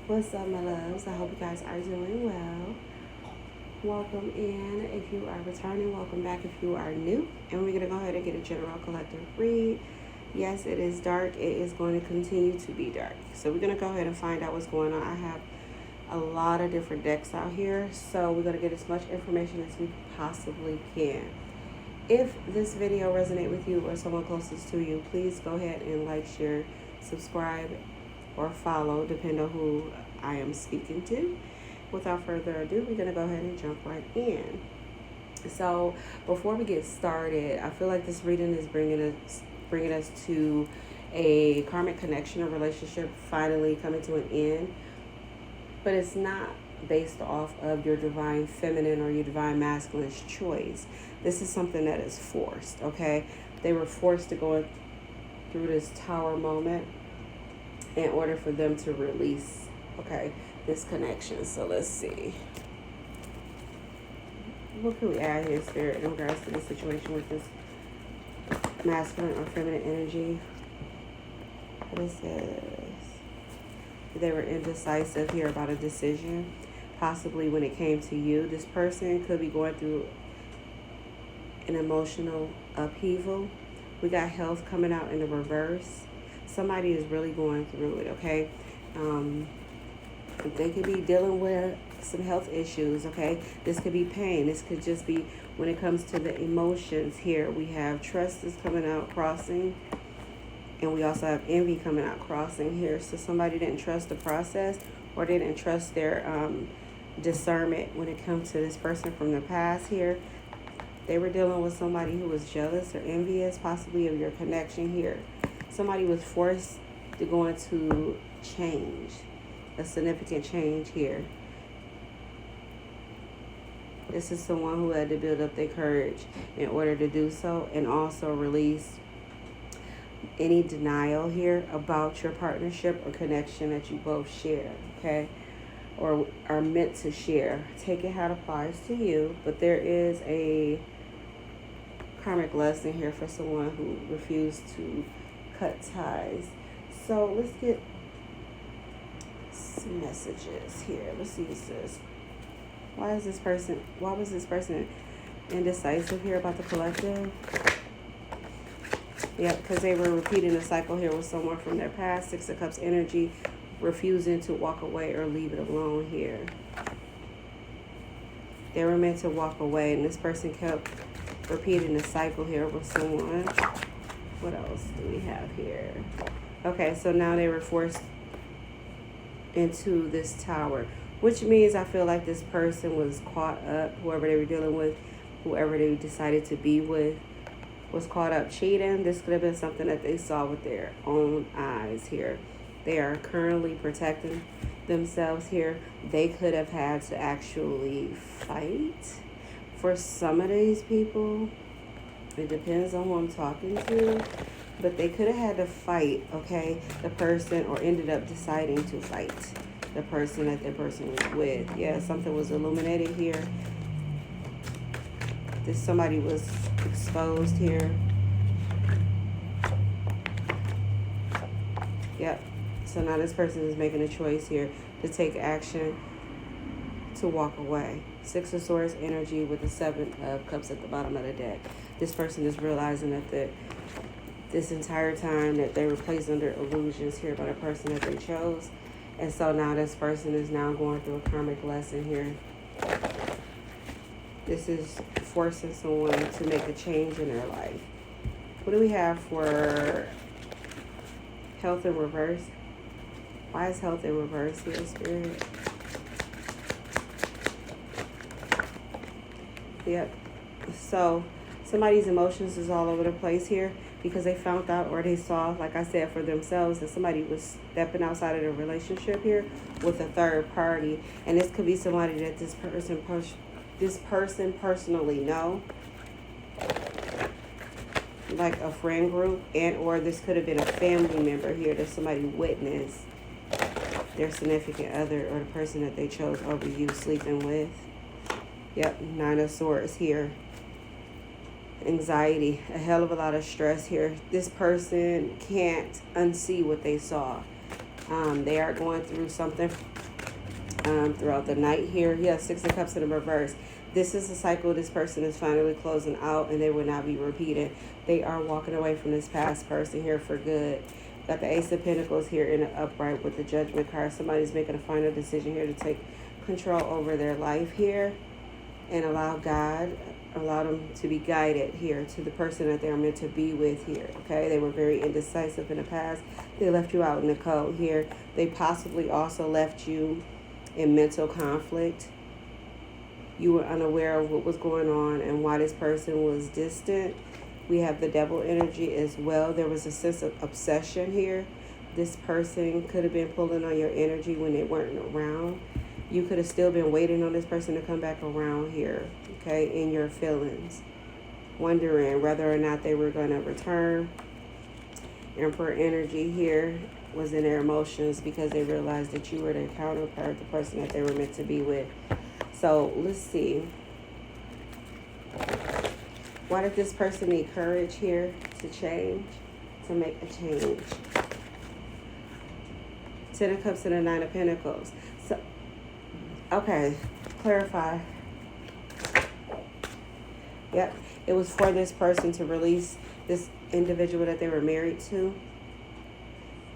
What's up, my loves? I hope you guys are doing well. Welcome in if you are returning. Welcome back if you are new. And we're going to go ahead and get a general collective read. Yes, it is dark. It is going to continue to be dark. So we're going to go ahead and find out what's going on. I have a lot of different decks out here. So we're going to get as much information as we possibly can. If this video resonates with you or someone closest to you, please go ahead and like, share, subscribe, or follow, depending on who I am speaking to. Without further ado, we're going to go ahead and jump right in. So before we get started, I feel like this reading is bringing us to a karmic connection or relationship finally coming to an end. But it's not based off of your divine feminine or your divine masculine's choice. This is something that is forced, okay? They were forced to go through this tower moment in order for them to release, okay, this connection. So let's see. What can we add here, Spirit, in regards to the situation with this masculine or feminine energy? What is this? They were indecisive here about a decision. Possibly when it came to you, this person could be going through an emotional upheaval. We got health coming out in the reverse. Somebody is really going through it, okay? They could be dealing with some health issues, okay? This could be pain. This could just be when it comes to the emotions here. We have trust is coming out, crossing. And we also have envy coming out, crossing here. So somebody didn't trust the process or they didn't trust their discernment when it comes to this person from the past here. They were dealing with somebody who was jealous or envious, possibly of your connection here. Somebody was forced to go into change, a significant change here. This is someone who had to build up their courage in order to do so and also release any denial here about your partnership or connection that you both share, okay? Or are meant to share. Take it how it applies to you, but there is a karmic lesson here for someone who refused to cut ties. So let's get some messages here. Let's see what this. Why was this person indecisive here about the collective? Yeah, because they were repeating the cycle here with someone from their past. Six of Cups energy, refusing to walk away or leave it alone here. They were meant to walk away, and this person kept repeating the cycle here with someone. What else do we have here? Okay, so now they were forced into this tower, which means I feel like this person was caught up, whoever they were dealing with, whoever they decided to be with, was caught up cheating. This could have been something that they saw with their own eyes here. They are currently protecting themselves here. They could have had to actually fight. For some of these people, it depends on who I'm talking to, but they could have had to fight, okay, the person, or ended up deciding to fight the person that their person was with. Yeah, something was illuminated here. Somebody was exposed here. Yep. So now this person is making a choice here to take action, to walk away. Six of Swords energy with the Seven of Cups at the bottom of the deck. This person is realizing that this entire time that they were placed under illusions here by the person that they chose. And so now this person is now going through a karmic lesson here. This is forcing someone to make a change in their life. What do we have for health in reverse? Why is health in reverse here, Spirit? Yep. So somebody's emotions is all over the place here because they found out or they saw, like I said, for themselves that somebody was stepping outside of the relationship here with a third party. And this could be somebody that this person personally know, like a friend group, and or this could have been a family member here that somebody witnessed their significant other or the person that they chose over you sleeping with. Yep, Nine of Swords here. Anxiety, a hell of a lot of stress here. This person can't unsee what they saw. They are going through something throughout the night here. He has Six of Cups in the reverse. This is a cycle this person is finally closing out, and they will not be repeated. They are walking away from this past person here for good. Got the Ace of Pentacles here in the upright with the Judgment card. Somebody's making a final decision here to take control over their life here and allow them to be guided here to the person that they're meant to be with here. Okay, they were very indecisive in the past. They left you out in the cold here. They possibly also left you in mental conflict. You were unaware of what was going on and why this person was distant. We have the Devil energy as well. There was a sense of obsession here. This person could have been pulling on your energy when they weren't around. You could have still been waiting on this person to come back around here, okay, in your feelings, wondering whether or not they were going to return. Emperor energy here was in their emotions because they realized that you were their counterpart, the person that they were meant to be with. So let's see. Why did this person need courage here to change, to make a change? Ten of Cups and the Nine of Pentacles. So, okay, clarify. Yep, it was for this person to release this individual that they were married to.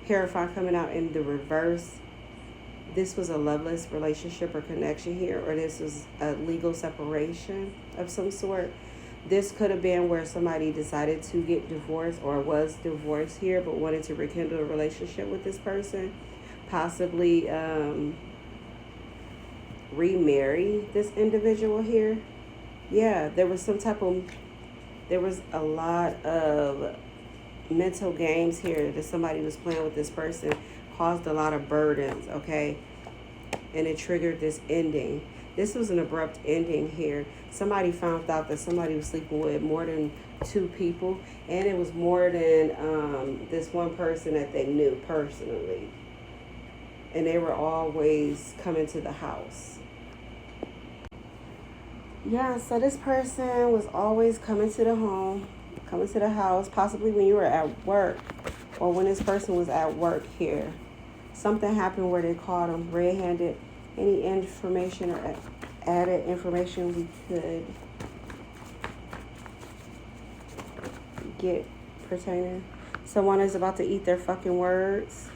Hierophant coming out in the reverse. This was a loveless relationship or connection here, or this was a legal separation of some sort. This could have been where somebody decided to get divorced or was divorced here, but wanted to rekindle a relationship with this person. Possibly remarry this individual here. Yeah, there was a lot of mental games here that somebody was playing with this person, caused a lot of burdens, okay? And it triggered this ending. This was an abrupt ending here. Somebody found out that somebody was sleeping with more than 2 people, and it was more than this one person that they knew personally. And they were always coming to the house. Yeah, so this person was always coming to the home, coming to the house, possibly when you were at work or when this person was at work here. Something happened where they caught them red-handed. Any information or added information we could get pertaining? Someone is about to eat their fucking words.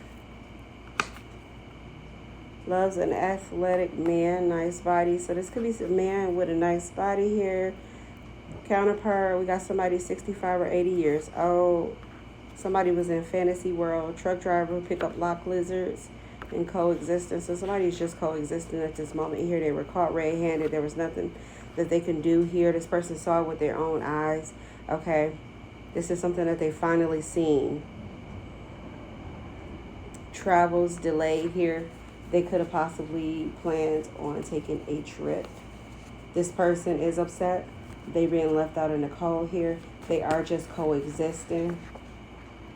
Loves an athletic man, nice body. So this could be a man with a nice body here. Counterpart, we got somebody 65 or 80 years old. Somebody was in fantasy world. Truck driver, pick up lock lizards and coexistence. So somebody's just coexisting at this moment here. They were caught red-handed. There was nothing that they can do here. This person saw it with their own eyes. Okay. This is something that they finally seen. Travels delayed here. They could have possibly planned on taking a trip. This person is upset. They being left out in the cold here. They are just coexisting.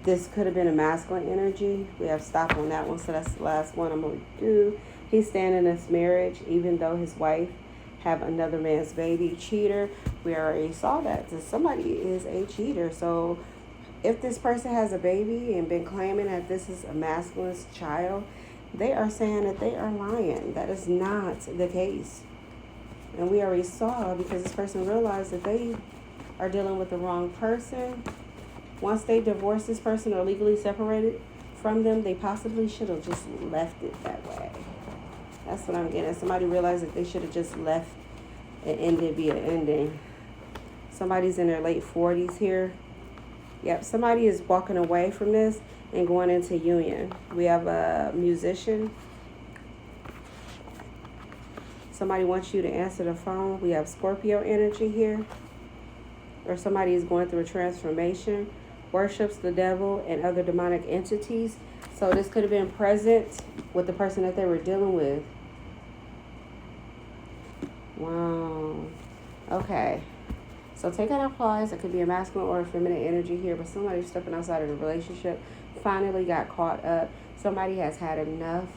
This could have been a masculine energy. We have stop on that one, so that's the last one I'm going to do. He's staying in this marriage, even though his wife have another man's baby. Cheater. We already saw that. So somebody is a cheater. So if this person has a baby and been claiming that this is a masculine child, they are saying that they are lying. That is not the case. And we already saw, because this person realized that they are dealing with the wrong person. Once they divorce this person or legally separated from them, they possibly should have just left it that way. That's what I'm getting. Somebody realized that they should have just left and ended via ending. Somebody's in their late 40s here. Yep, somebody is walking away from this and going into union. We have a musician. Somebody wants you to answer the phone. We have Scorpio energy here. Or somebody is going through a transformation. Worships the devil and other demonic entities. So this could have been present with the person that they were dealing with. Wow. Okay. So take that applies. It could be a masculine or a feminine energy here, but somebody stepping outside of the relationship finally got caught up. Somebody has had enough.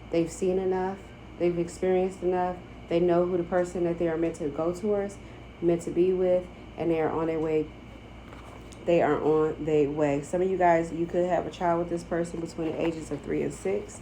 They've seen enough. They've experienced enough. They know who the person that they are meant to go towards, meant to be with, and they are on their way they are on their way. Some of you guys, you could have a child with this person between the ages of 3 and 6.